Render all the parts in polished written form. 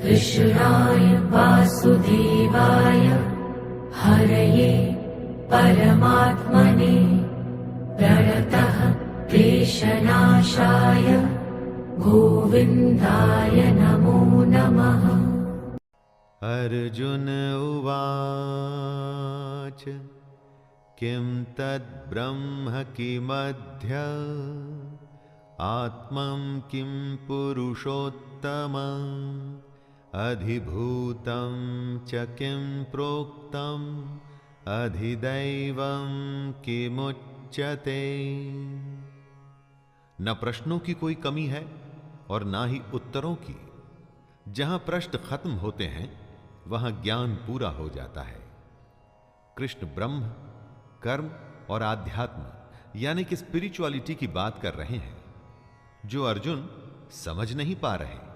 कृष्णाय वासुदेवाय हरये परमात्मने प्रणतः क्लेशनाशाय गोविन्दाय नमो नमः। अर्जुन उवाच किं तद्ब्रह्म किमध्य आत्मं किं पुरुषोत्तमं अधिभूतं च किं प्रोक्तम् अधिदैवं किमुच्यते। न प्रश्नों की कोई कमी है और ना ही उत्तरों की। जहां प्रश्न खत्म होते हैं वहां ज्ञान पूरा हो जाता है। कृष्ण ब्रह्म, कर्म और आध्यात्म यानी कि स्पिरिचुअलिटी की बात कर रहे हैं, जो अर्जुन समझ नहीं पा रहे।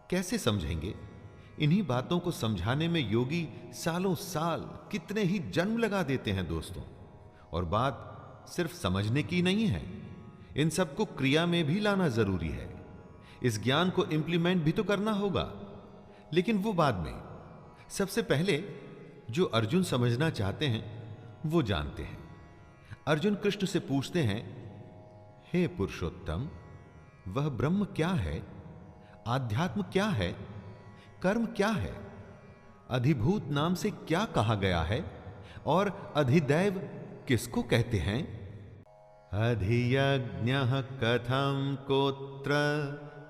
कैसे समझेंगे? इन्हीं बातों को समझाने में योगी सालों साल, कितने ही जन्म लगा देते हैं दोस्तों। और बात सिर्फ समझने की नहीं है, इन सबको क्रिया में भी लाना जरूरी है। इस ज्ञान को इंप्लीमेंट भी तो करना होगा, लेकिन वो बाद में। सबसे पहले जो अर्जुन समझना चाहते हैं वो जानते हैं। अर्जुन कृष्ण से पूछते हैं, हे पुरुषोत्तम, वह ब्रह्म क्या है? आध्यात्म क्या है? कर्म क्या है? अधिभूत नाम से क्या कहा गया है? और अधिदैव किसको कहते हैं? अधियज्ञः कथं कोत्र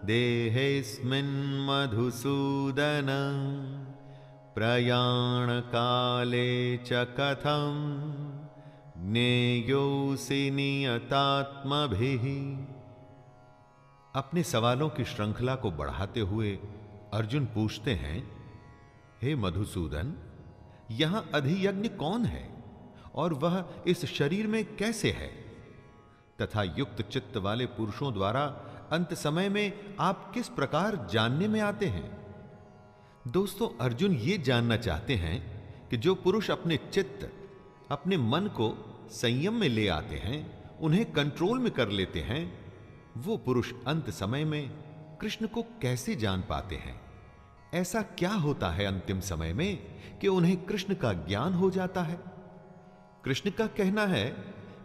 देहेऽस्मिन् मधुसूदन प्रयाण काले च कथं ज्ञेयोऽसि नियतात्मभिः। अपने सवालों की श्रृंखला को बढ़ाते हुए अर्जुन पूछते हैं, हे मधुसूदन, यहां अधियज्ञ कौन है और वह इस शरीर में कैसे है? तथा युक्त चित्त वाले पुरुषों द्वारा अंत समय में आप किस प्रकार जानने में आते हैं? दोस्तों, अर्जुन ये जानना चाहते हैं कि जो पुरुष अपने चित्त, अपने मन को संयम में ले आते हैं, उन्हें कंट्रोल में कर लेते हैं, वो पुरुष अंत समय में कृष्ण को कैसे जान पाते हैं? ऐसा क्या होता है अंतिम समय में कि उन्हें कृष्ण का ज्ञान हो जाता है? कृष्ण का कहना है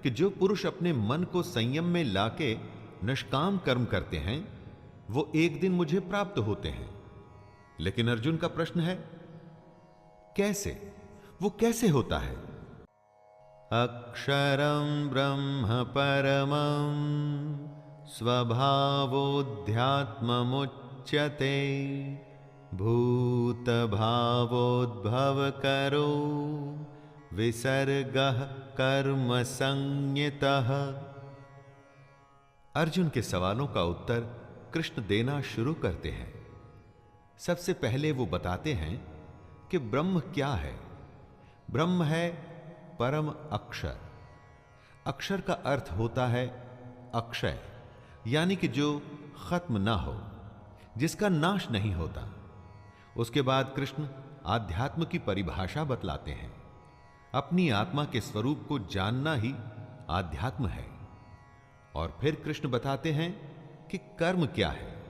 कि जो पुरुष अपने मन को संयम में लाके निष्काम कर्म करते हैं, वो एक दिन मुझे प्राप्त होते हैं। लेकिन अर्जुन का प्रश्न है, कैसे? वो कैसे होता है? अक्षरं ब्रह्म परमं स्वभावोऽध्यात्ममुच्यते भूतभावोद्भवकरो विसर्गः कर्म संज्ञितः। अर्जुन के सवालों का उत्तर कृष्ण देना शुरू करते हैं। सबसे पहले वो बताते हैं कि ब्रह्म क्या है। ब्रह्म है परम अक्षर। अक्षर का अर्थ होता है अक्षय, यानी कि जो खत्म ना हो, जिसका नाश नहीं होता। उसके बाद कृष्ण आध्यात्म की परिभाषा बतलाते हैं। अपनी आत्मा के स्वरूप को जानना ही आध्यात्म है। और फिर कृष्ण बताते हैं कि कर्म क्या है।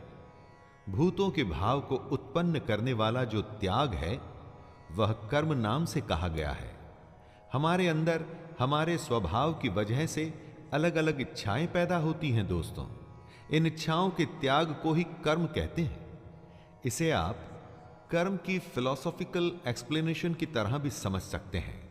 भूतों के भाव को उत्पन्न करने वाला जो त्याग है, वह कर्म नाम से कहा गया है। हमारे अंदर हमारे स्वभाव की वजह से अलग अलग इच्छाएं पैदा होती हैं दोस्तों। इन इच्छाओं के त्याग को ही कर्म कहते हैं। इसे आप कर्म की फिलॉसॉफिकल एक्सप्लेनेशन की तरह भी समझ सकते हैं।